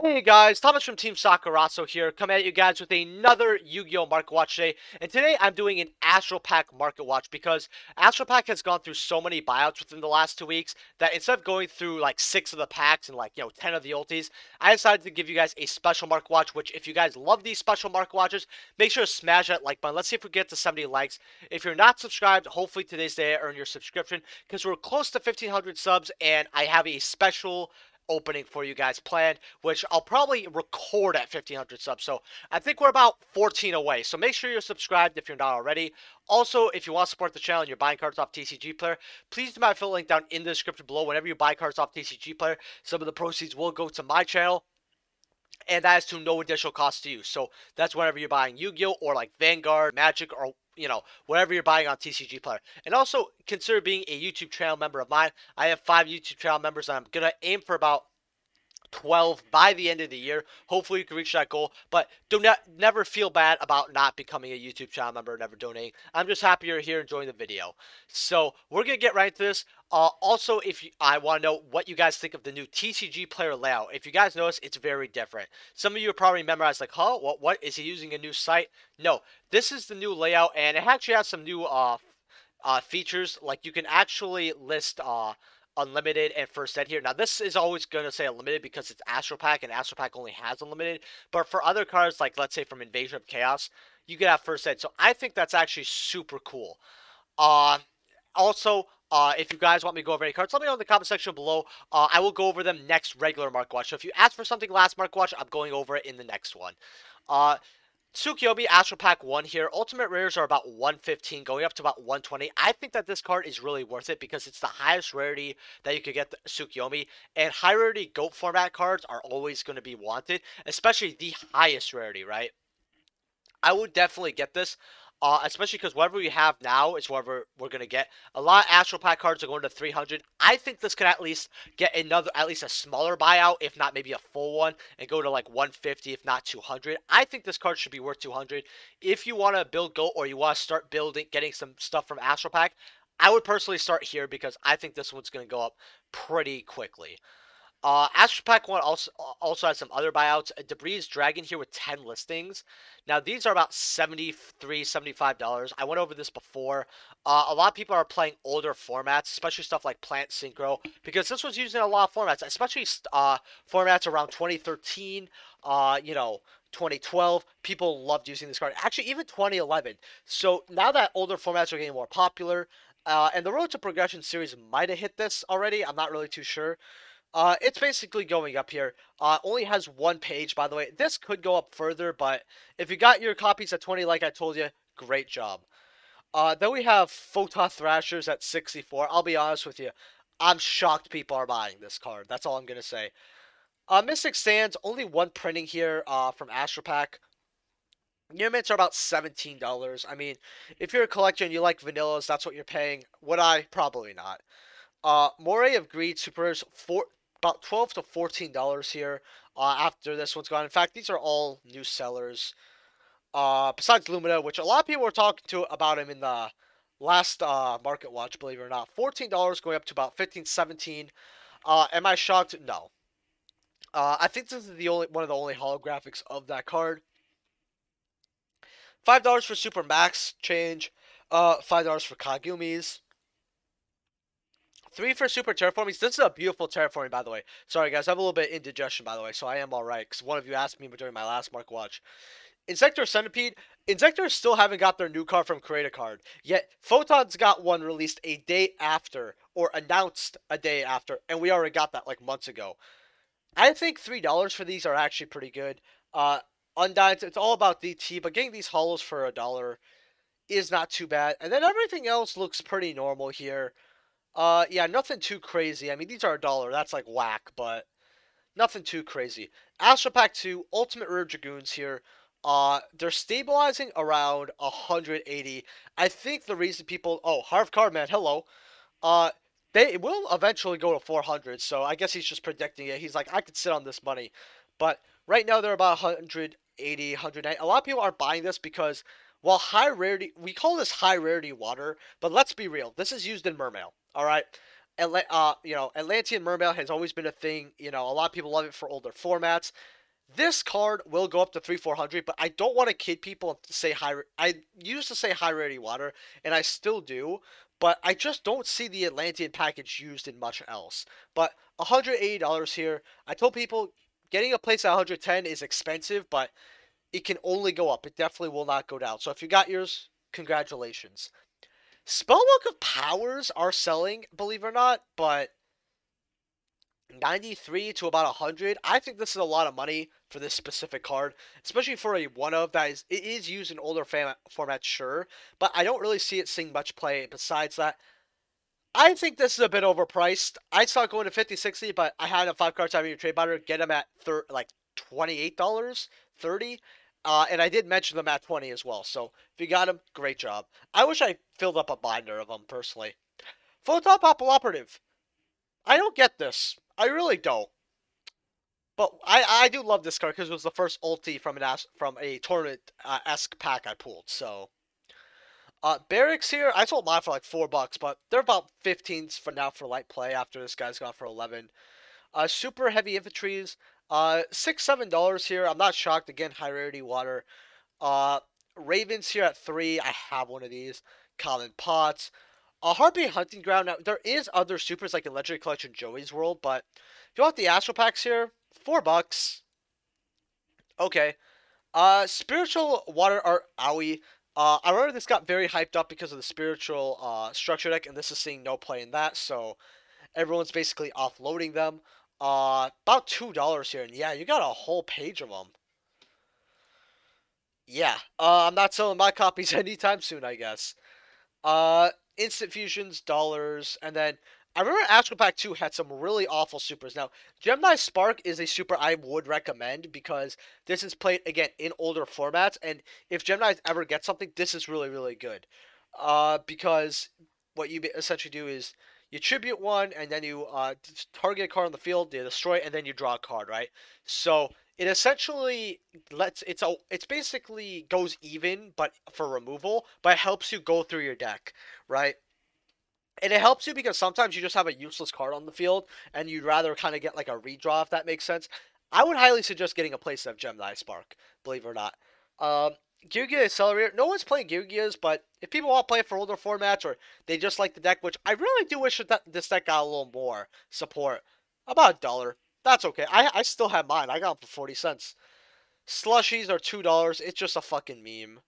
Hey guys, Thomas from Team Sakurazo here, coming at you guys with another Yu-Gi-Oh! Market Watch today. And today I'm doing an Astral Pack Market Watch because Astral Pack has gone through so many buyouts within the last 2 weeks that instead of going through like 6 of the packs and 10 of the ultis, I decided to give you guys a special Market Watch, which if you guys love these special Market Watches, make sure to smash that like button. Let's see if we get to 70 likes. If you're not subscribed, hopefully today's day I earn your subscription because we're close to 1,500 subs and I have a special opening for you guys planned, which I'll probably record at 1,500 subs. So I think we're about 14 away. So make sure you're subscribed if you're not already. Also, if you want to support the channel and you're buying cards off TCG Player, please do my affiliate link down in the description below. Whenever you buy cards off TCG Player, some of the proceeds will go to my channel. And that is to no additional cost to you. So that's whenever you're buying Yu-Gi-Oh! Or like Vanguard, Magic, or whatever you're buying on TCG Player. And also consider being a YouTube channel member of mine. I have 5 YouTube channel members, and I'm gonna aim for about 12 by the end of the year. Hopefully you can reach that goal, but never feel bad about not becoming a YouTube channel member and never donating. I'm just happy you're here enjoying the video. So we're gonna get right into this. Also, I want to know what you guys think of the new TCG Player Layout. If you guys notice, it's very different. Some of you are probably memorized like, huh, what is he using a new site? No, this is the new layout, and it actually has some new features. Like you can actually list unlimited and first ed here. Now this is always going to say unlimited because it's Astral Pack and Astral Pack only has unlimited, but for other cards like let's say from Invasion of Chaos, you can have first ed. So I think that's actually super cool. Also, if you guys want me to go over any cards, let me know in the comment section below. I will go over them next regular Mark Watch. So if you asked for something last Mark Watch, I'm going over it in the next one. Tsukiyomi Astral Pack 1 here. Ultimate rares are about 115, going up to about 120. I think that this card is really worth it because it's the highest rarity that you could get the Tsukiyomi. And high rarity GOAT format cards are always going to be wanted, especially the highest rarity, right? I would definitely get this. Especially because whatever we have now is whatever we're going to get. A lot of Astral Pack cards are going to 300. I think this could at least get at least a smaller buyout, if not maybe a full one, and go to like 150, if not 200. I think this card should be worth 200. If you want to build GOAT or you want to start getting some stuff from Astral Pack, I would personally start here because I think this one's going to go up pretty quickly. Astral Pack 1 also has some other buyouts. A Debris Dragon here with 10 listings. Now, these are about $73, $75. I went over this before. A lot of people are playing older formats, especially stuff like Plant Synchro, because this was used in a lot of formats, especially formats around 2013, 2012. People loved using this card. Actually, even 2011. So now that older formats are getting more popular, and the Road to Progression series might have hit this already. I'm not really too sure. It's basically going up here. Only has 1 page, by the way. This could go up further, but if you got your copies at 20, like I told you, great job. Then we have Photon Thrashers at 64. I'll be honest with you. I'm shocked people are buying this card. That's all I'm going to say. Mystic Sands, only 1 printing here from Astral Pack. Near mints are about $17. I mean, if you're a collector and you like vanillas, that's what you're paying. Would I? Probably not. Moray of Greed Supers, about $12 to $14 here after this one's gone. In fact, these are all new sellers. Besides Lumina, which a lot of people were talking to about him in the last Market Watch, believe it or not. $14 going up to about $15, $17. Am I shocked? No. I think this is one of the only holographics of that card. $5 for Super Max change. $5 for Kagumis. 3 for Super Terraformings. This is a beautiful terraforming, by the way. Sorry, guys. I have a little bit of indigestion, by the way, so I am alright, because one of you asked me during my last Mark Watch. Insector Centipede. Insectors still haven't got their new card from Create a Card. Yet, Photon's got one released a day after, or announced a day after, and we already got that like months ago. I think $3 for these are actually pretty good. Undying, it's all about DT, but getting these hollows for $1 is not too bad. And then everything else looks pretty normal here. Yeah, nothing too crazy. I mean, these are $1. That's like whack, but nothing too crazy. Astral Pack 2, Ultimate Rare Dragoons here. They're stabilizing around 180. I think the reason people... Oh, Harv Cardman, hello. They will eventually go to 400, so I guess he's just predicting it. He's like, I could sit on this money. But right now, they're about 180, 190. A lot of people are buying this because... While high rarity, we call this high rarity water, but let's be real. This is used in Mermail, alright? Atlantean Mermail has always been a thing. You know, a lot of people love it for older formats. This card will go up to 3,400, but I don't want to kid people and say high. I used to say high rarity water, and I still do, but I just don't see the Atlantean package used in much else. But $180 here. I told people getting a place at 110 is expensive, but it can only go up. It definitely will not go down. So if you got yours, congratulations. Spellbook of Powers are selling, believe it or not, but 93 to about 100. I think this is a lot of money for this specific card, especially for a one of that it is used in older formats, sure, but I don't really see it seeing much play. Besides that, I think this is a bit overpriced. I saw it going to 50, 60, but I had a 5 card time in your trade buyer get them at like $28, 30. And I did mention them at 20 as well. So if you got them, great job. I wish I filled up a binder of them personally. Photop Operative. I don't get this. I really don't. But I do love this card because it was the first ulti from a tournament-esque pack I pulled. So Barracks here, I sold mine for like $4, but they're about 15s for now for light play after this guy's gone for 11. Super heavy infantries, $6, $7 here. I'm not shocked. Again, high rarity water. Ravens here at 3. I have one of these. Common pots. Heartbeat Hunting Ground. Now, there is other supers like in Legendary Collection Joey's World, but if you want the Astral packs here, $4. Okay. Spiritual Water Art Owie. I remember this got very hyped up because of the spiritual structure deck, and this is seeing no play in that, so everyone's basically offloading them. About $2 here, and yeah, you got a whole page of them. Yeah, I'm not selling my copies anytime soon, I guess. Instant Fusions, dollars, and then I remember Astral Pack 2 had some really awful supers. Now, Gemini Spark is a super I would recommend because this is played, again, in older formats, and if Gemini ever gets something, this is really, really good. Because what you essentially do is you tribute one, and then you target a card on the field, you destroy it, and then you draw a card, right? So it essentially it's basically goes even, but for removal, but it helps you go through your deck, right? And it helps you because sometimes you just have a useless card on the field, and you'd rather kind of get like a redraw, if that makes sense. I would highly suggest getting a playset of Gemini Spark, believe it or not. Gyugia Accelerator. No one's playing Gyugias, but if people want to play for older formats or they just like the deck, which I really do wish that this deck got a little more support, about $1. That's okay. I still have mine. I got them for 40 cents. Slushies are $2. It's just a fucking meme.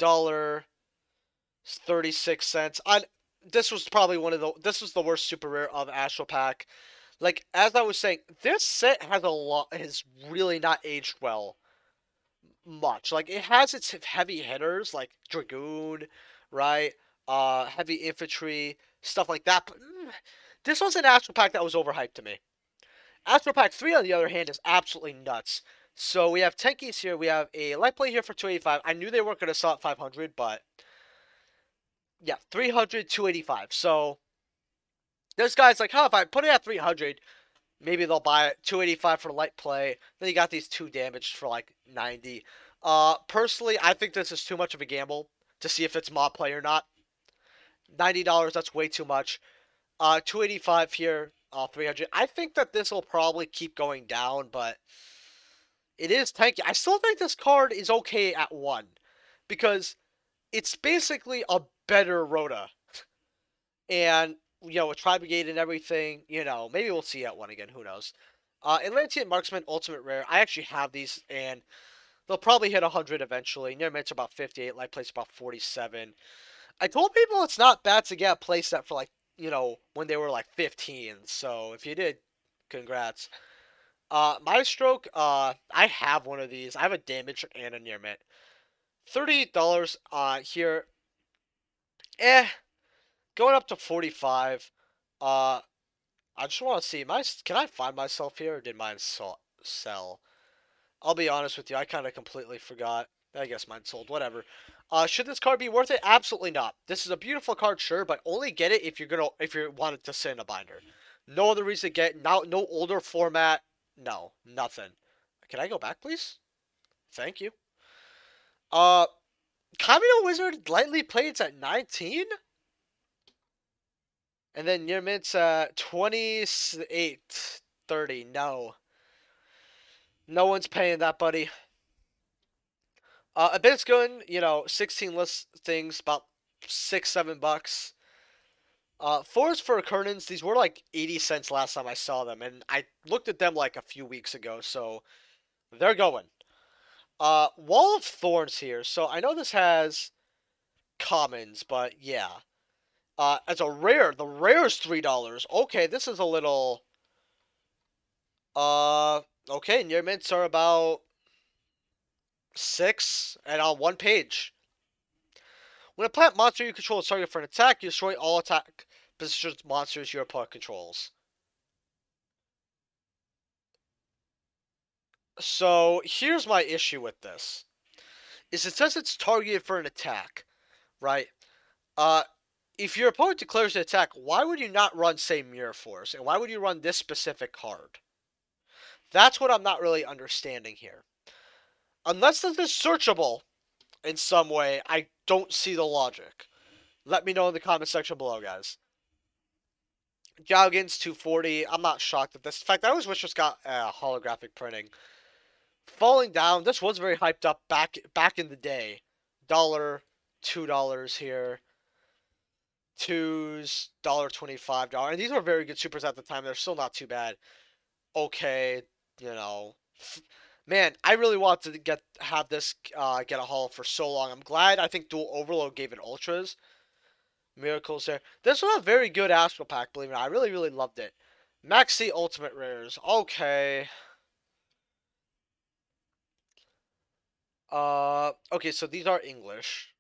$1, 36 cents. This was probably this was the worst super rare of Astral Pack. Like, as I was saying, this set has really not aged well much. Like, it has its heavy hitters, like Dragoon, right? Heavy infantry, stuff like that. But this was an Astral Pack that was overhyped to me. Astral Pack 3, on the other hand, is absolutely nuts. So we have Tenkies here. We have a light play here for 285. I knew they weren't going to sell at 500, but yeah, 300, 285. So there's guys like, if I put it at 300, maybe they'll buy it. 285 for light play. Then you got these 2 damaged for like 90. Personally, I think this is too much of a gamble to see if it's mod play or not. $90, that's way too much. 285 here, 300. I think that this will probably keep going down, but it is tanky. I still think this card is okay at 1 because it's basically a better Rhoda. And, you know, with Tri-Brigade and everything, you know, maybe we'll see at 1 again. Who knows? Atlantean Marksman Ultimate Rare. I actually have these, and they'll probably hit 100 eventually. Near Mint's about 58. Light Place about 47. I told people it's not bad to get a playset for, like, you know, when they were, like, 15. So, if you did, congrats. Maestroke, I have one of these. I have a damage and a near mint. $38 here. Going up to 45. I just want to see, can I find myself here, or did mine sell? I'll be honest with you, I kind of completely forgot. I guess mine sold, whatever. Should this card be worth it? Absolutely not. This is a beautiful card, sure, but only get it if you want it to sit in a binder. No other reason to get it. No older format. No, nothing. Can I go back, please? Thank you. Kamino Wizard lightly played at 19? And then near mint's 28.30. No. No one's paying that, buddy. A bit's good, 16 listings, about $6-7. Fours for Kernans, these were like 80 cents last time I saw them, and I looked at them like a few weeks ago, so they're going. Wall of Thorns here, so I know this has commons, but yeah. As a rare, the rare is $3. Okay, this is a little... Okay, near mints are about 6, and on one page. When a plant monster you control is targeted for an attack, you destroy all attack positions monsters your opponent controls. So, here's my issue with this. Is it says it's targeted for an attack, right? If your opponent declares an attack, why would you not run, say, Mirror Force? And why would you run this specific card? That's what I'm not really understanding here. Unless this is searchable in some way, I don't see the logic. Let me know in the comment section below, guys. Jowgins 240. I'm not shocked at this. In fact, I always wish this got holographic printing. Falling down. This was very hyped up back in the day. $1, $2 here. $2s, $1.25. And these were very good supers at the time. They're still not too bad. Okay, man, I really wanted to have this get a haul for so long. I'm glad. I think Dual Overload gave it ultras. Miracles there. This was a very good Astral pack, believe it or not. I really, really loved it. Maxi Ultimate Rares. Okay. Okay, so these are English.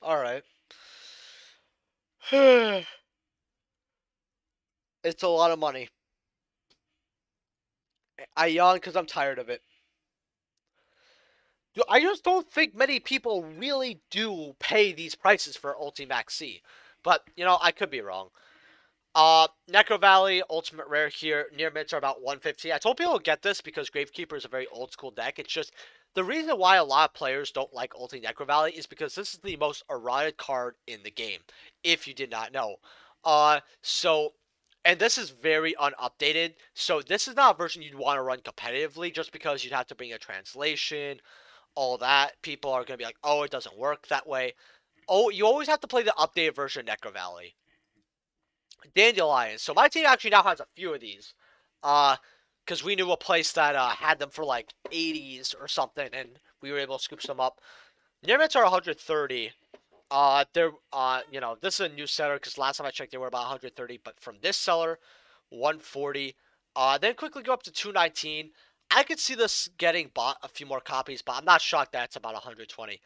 Alright. It's a lot of money. I yawn because I'm tired of it. I just don't think many people really do pay these prices for Ultimax C. But, I could be wrong. Necro Valley, Ultimate Rare here. Near mids are about 150. I told people to get this because Gravekeeper is a very old school deck. It's just, the reason why a lot of players don't like Ulti Necro Valley is because this is the most eroded card in the game, if you did not know. And this is very unupdated, so this is not a version you'd want to run competitively just because you'd have to bring a translation, all that. People are going to be like, oh, it doesn't work that way. Oh, you always have to play the updated version of Necro Valley. Dandelion. So my team actually now has a few of these. Because we knew a place that had them for like 80s or something, and we were able to scoop some up. Near mints are 130. This is a new seller because last time I checked they were about 130, but from this seller, 140. Then quickly go up to 219. I could see this getting bought a few more copies, but I'm not shocked that it's about 120.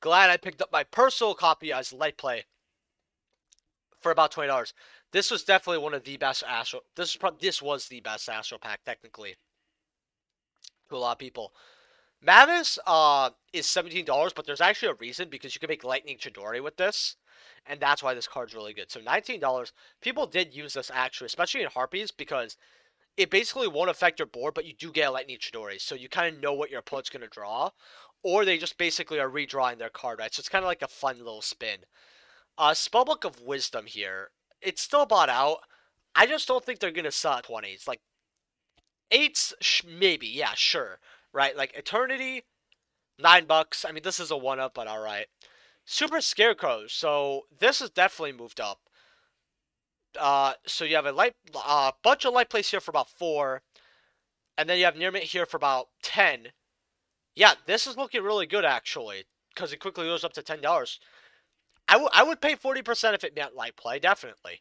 Glad I picked up my personal copy as light play for about $20. This was definitely one of the best Astral. This was the best Astral pack technically to a lot of people. Mavis is $17, but there's actually a reason because you can make Lightning Chidori with this, and that's why this card's really good. So $19. People did use this actually, especially in Harpies, because it basically won't affect your board, but you do get a Lightning Chidori, so you kind of know what your opponent's going to draw, or they just basically are redrawing their card, right? So it's kind of like a fun little spin. Spellbook of Wisdom here. It's still bought out. I just don't think they're going to sell at 20s. Like, 8s, maybe, yeah, sure. Right, like Eternity, $9. I mean, this is a 1-up, but alright. Super Scarecrows. So, this has definitely moved up. So you have a bunch of light plays here for about 4. And then you have Near Mint here for about 10. Yeah, this is looking really good, actually. Because it quickly goes up to $10. I would pay 40% if it meant light play, definitely.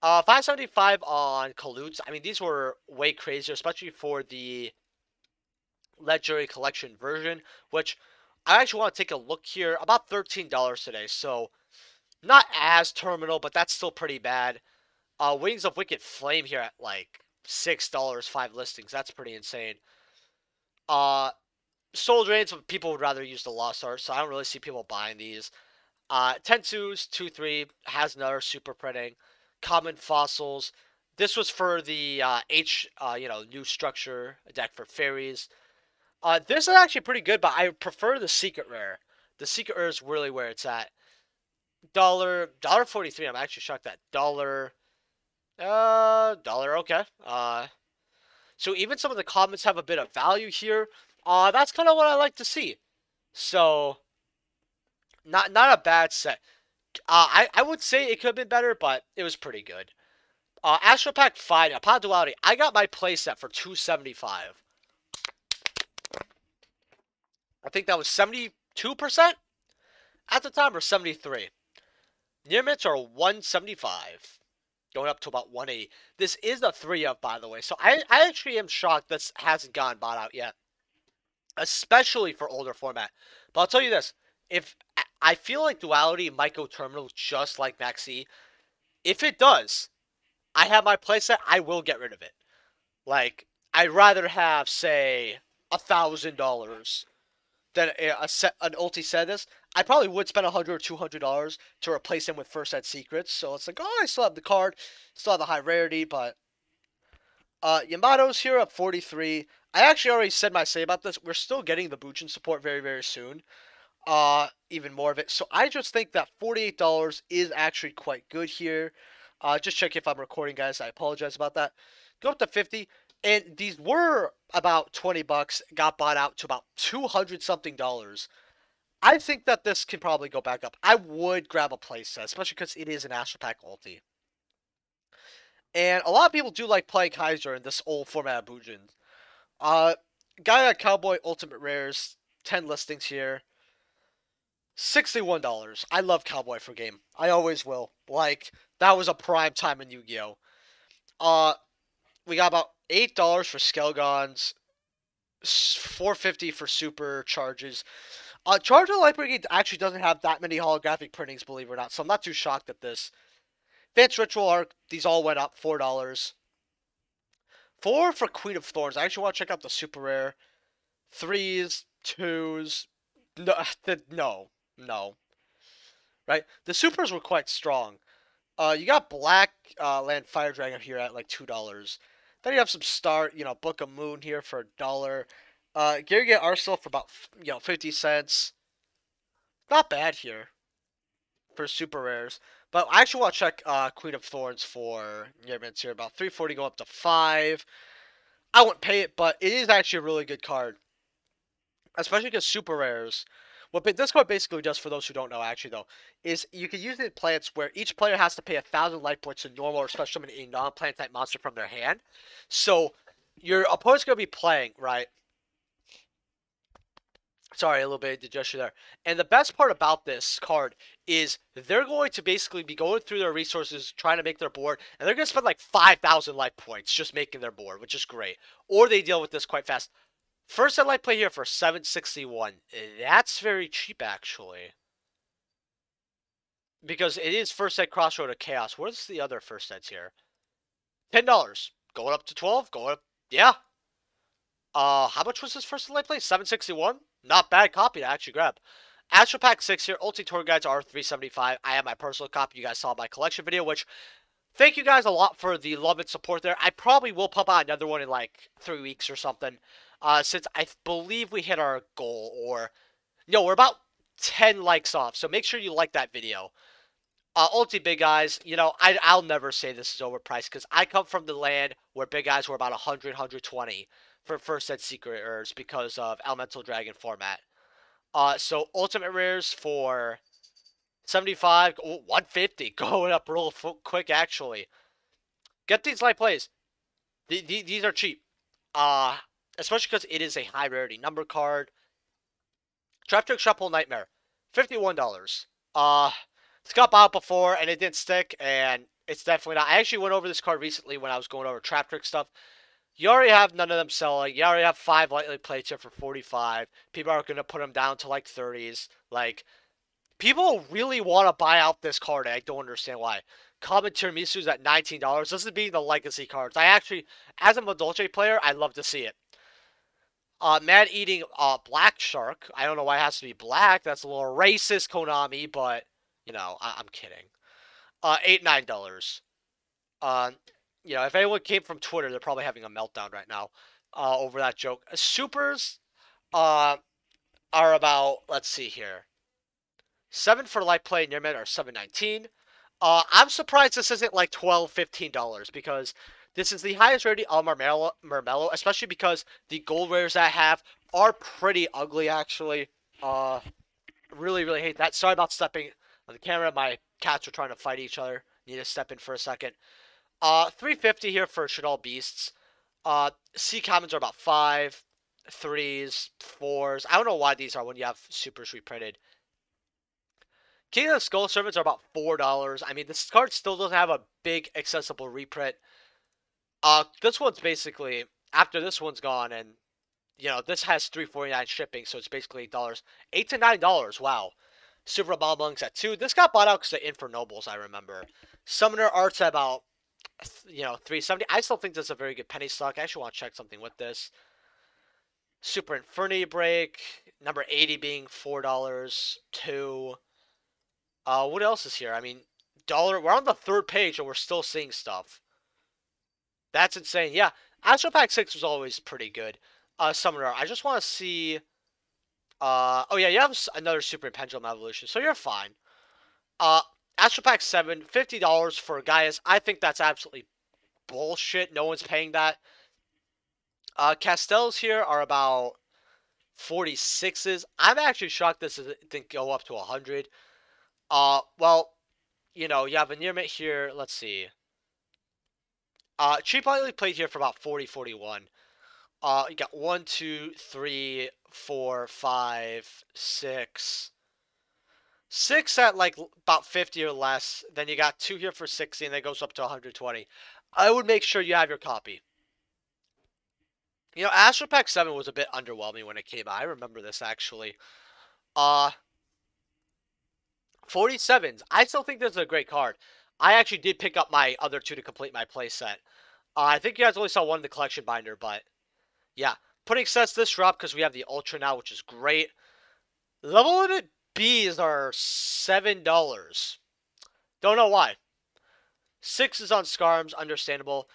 575 on Colludes. I mean, these were way crazier, especially for the Legendary Collection version, which I actually want to take a look here. About $13 today, so not as terminal, but that's still pretty bad. Wings of Wicked Flame here at like $6, 5 listings. That's pretty insane. Soul Drains, people would rather use the Lost Art, so I don't really see people buying these. Tensus 2-3 has another super printing. Common Fossils. This was for the new structure deck for fairies. This is actually pretty good, but I prefer the secret rare The secret is really where it's at. $1.43. I'm actually shocked at dollar. Okay. So even some of the comments have a bit of value here. That's kind of what I like to see. So not a bad set. I would say it could have been better, but it was pretty good. Astral Pack 5, upon duality, I got my playset for $275. I think that was 72% at the time, or 73. Near mitts are 175, going up to about 180. This is a 3 of, by the way, so I actually am shocked this hasn't gotten bought out yet, especially for older format. But I'll tell you this, if I feel like duality might go terminal just like Maxi. If it does, I have my playset, I will get rid of it. Like, I'd rather have, say, $1,000 than an ulti set this. I probably would spend $100 or $200 to replace him with first set secrets. So it's like, oh, I still have the card, still have the high rarity, but Yamato's here at 43. I actually already said my say about this. We're still getting the Bujin support very, very soon. Even more of it. So I just think that $48 is actually quite good here. Just check if I'm recording, guys. I apologize about that. Go up to 50. And these were about 20 bucks, got bought out to about 200 something dollars. I think that this can probably go back up. I would grab a playset, especially because it is an Astral Pack ulti. And a lot of people do like playing Kaiser in this old format of Bujin. Gaia Cowboy Ultimate Rares, 10 listings here. $61. I love Cowboy for game. I always will. Like, that was a prime time in Yu-Gi-Oh! We got about $8 for Skelgons, $4.50 for super charges. Charger Light Brigade actually doesn't have that many holographic printings, believe it or not, so I'm not too shocked at this. Advanced Ritual Arc, these all went up, $4. 4 for Queen of Thorns. I actually want to check out the super rare. 3s, 2s, no. Right? The supers were quite strong. You got Black Land Fire Dragon here at like $2. Then you have some Book of Moon here for $1. Garrigate Arsenal for about 50 cents. Not bad here for super rares. But I actually want to check Queen of Thorns for near mints here. About $3.40 go up to $5. I wouldn't pay it, but it is actually a really good card. Especially because super rares. What this card basically does, for those who don't know actually though, is you can use it in plants where each player has to pay 1,000 life points to normal or special summon a non-plant type monster from their hand. So your opponent's going to be playing, right? Sorry, a little bit of digestion there. And the best part about this card is they're going to basically be going through their resources, trying to make their board, and they're going to spend like 5,000 life points just making their board, which is great. Or they deal with this quite fast. First set life play here for $7.61. That's very cheap, actually. Because it is first set Crossroad of Chaos. Where's the other first sets here? $10. Going up to 12. Going up. Yeah. How much was this first set life play? $7.61? Not bad copy to actually grab. Astral Pack 6 here. Ulti Tour Guides are $3.75. I have my personal copy. You guys saw my collection video, which... Thank you guys a lot for the love and support there. I probably will pump out another one in like 3 weeks or something. Since I believe we hit our goal, or... No, we're about 10 likes off, so make sure you like that video. Ulti Big Eyes, I'll never say this is overpriced, because I come from the land where Big Eyes were about 100, 120 for first set secret rares because of Elemental Dragon format. So Ultimate Rares for... 75, 150, going up real quick, actually. Get these light plays. These are cheap. Especially because it is a high rarity number card. Trap Shop Hole Nightmare, $51. It's got bought before, and it didn't stick, and it's definitely not. I actually went over this card recently when I was going over Trap Trick stuff. You already have none of them selling. You already have 5 lightly plates here for 45. People are going to put them down to like 30s. Like... People really want to buy out this card, and I don't understand why. Common Tiramisu's at $19. This is being the legacy cards. I actually, as a Madolce player, I love to see it. Man Eating Black Shark. I don't know why it has to be black. That's a little racist, Konami, but, I'm kidding. $8, $9. If anyone came from Twitter, they're probably having a meltdown right now over that joke. Supers are about, let's see here. 7 for light play near mid are $7.19. I'm surprised this isn't like $12, $15 because this is the highest rating of Mermello, especially because the gold rares that I have are pretty ugly actually. Really, really hate that. Sorry about stepping on the camera. My cats are trying to fight each other. Need to step in for a second. 350 here for Shadal Beasts. C commons are about 5, 3s, 4s. I don't know why these are when you have supers reprinted. King of the Skull Servants are about $4. I mean, this card still doesn't have a big accessible reprint. This one's basically, after this one's gone, and, you know, this has $3.49 shipping, so it's basically $8. $8 to $9, wow. Super Bomb Monks at 2. This got bought out because of Infernobles, I remember. Summoner Arts at about, you know, $3.70. I still think this is a very good penny stock. I actually want to check something with this. Super Inferni Break, number 80 being $4, 2. What else is here? I mean, dollar. We're on the 3rd page and we're still seeing stuff. That's insane. Yeah, Astral Pack 6 was always pretty good. Summoner, I just want to see. Oh yeah, you have another Super Pendulum Evolution, so you're fine. Astral Pack 7, $50 for Gaius. I think that's absolutely bullshit. No one's paying that. Castells here are about 46s. I'm actually shocked this didn't go up to 100. Well, you know, you have a near mint here. Let's see. Cheap lightly played here for about 40, 41. You got 1, 2, 3, 4, 5, 6. 6 at like about 50 or less. Then you got 2 here for 60, and that goes up to 120. I would make sure you have your copy. You know, Astral Pack 7 was a bit underwhelming when it came out. I remember this actually. 47s. I still think this is a great card. I actually did pick up my other 2 to complete my playset. I think you guys only saw one in the collection binder, but yeah. Putting sets this drop because we have the Ultra now, which is great. Level limit Bs are $7. Don't know why. 6 is on Scarms, understandable.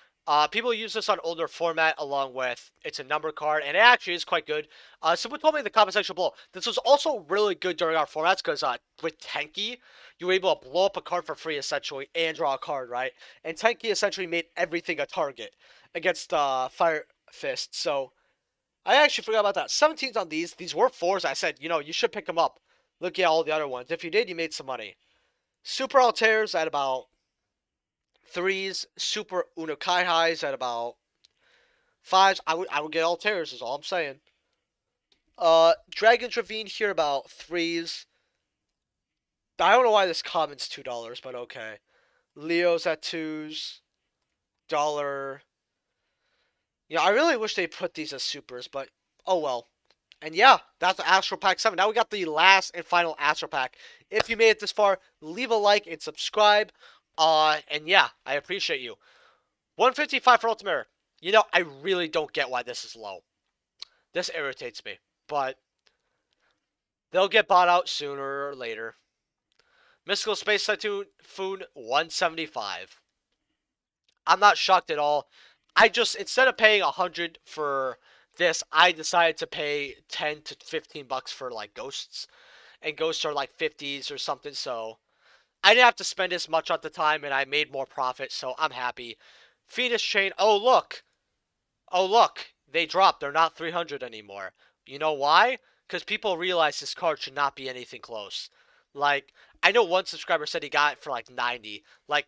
People use this on older format along with it's a number card, and it actually is quite good. Someone told me in the comment section below, this was also really good during our formats because with Tenki, you were able to blow up a card for free essentially and draw a card, right? And Tenki essentially made everything a target against Fire Fist. So I actually forgot about that. 17s on these. These were 4s. I said, you know, you should pick them up. Look at all the other ones. If you did, you made some money. Super Altairs at about 3s. Super Unokai Highs at about 5s. I would get Altairs is all I'm saying. Dragon's Ravine here about 3s. I don't know why this common's $2, but okay. Leo's at 2s. $1. You know, I really wish they put these as supers, but oh well. And yeah, that's the Astral Pack 7. Now we got the last and final Astral Pack. If you made it this far, leave a like and subscribe. And yeah, I appreciate you. 155 for Ultimate. You know, I really don't get why this is low. This irritates me. But they'll get bought out sooner or later. Mystical Space Typhoon, 175. I'm not shocked at all. I just, instead of paying 100 for this, I decided to pay 10 to 15 bucks for like ghosts. And ghosts are like 50s or something, so I didn't have to spend as much at the time, and I made more profit, so I'm happy. Phoenix Chain, oh look. Oh look, they dropped. They're not 300 anymore. You know why? Because people realize this card should not be anything close. Like, I know one subscriber said he got it for like 90. Like,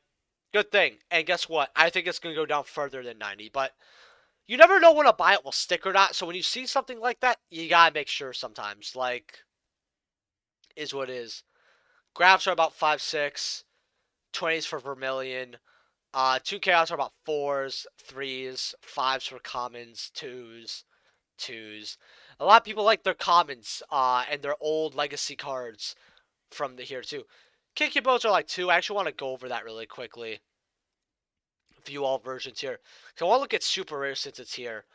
good thing. And guess what? I think it's going to go down further than 90. But you never know when a buyout will stick or not. So when you see something like that, you got to make sure sometimes. Like, is what it is. Graphs are about 5, 6. 20s for Vermilion. 2 Chaos are about 4s, 3s, 5s for commons, 2s, 2s. A lot of people like their commons and their old legacy cards from here too. Kinky Boats are like 2. I actually want to go over that really quickly. View all versions here. So I want to look at super rare since it's here.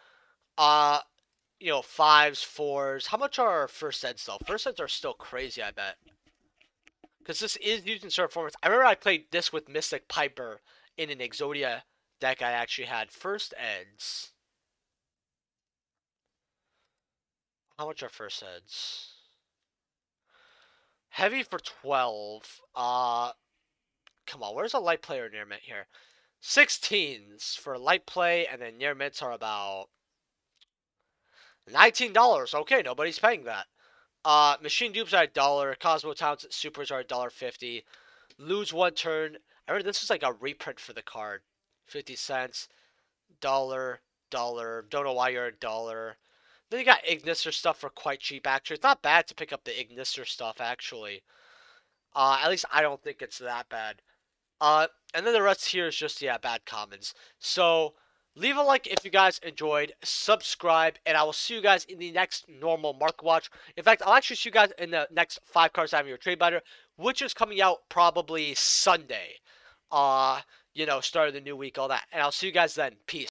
You know, 5s, 4s. How much are first eds though? First eds are still crazy, I bet. Because this is used in certain formats. I remember I played this with Mystic Piper in an Exodia deck I actually had. First eds. How much are first eds? Heavy for 12. Come on, where's a light play or near mint here? 16s for light play, and then near mints are about $19. Okay, nobody's paying that. Machine dupes are $1. Cosmo Towns supers are $1.50. Lose one turn. I remember this was like a reprint for the card. 50 cents. Dollar. Don't know why you're $1. Then you got Ignister stuff for quite cheap, actually. It's not bad to pick up the Ignister stuff, actually. At least I don't think it's that bad. And then the rest here is just, yeah, bad commons. So, leave a like if you guys enjoyed, subscribe, and I will see you guys in the next normal market watch. In fact, I'll actually see you guys in the next 5 cards I have in your trade binder, which is coming out probably Sunday. You know, start of the new week, all that. And I'll see you guys then. Peace.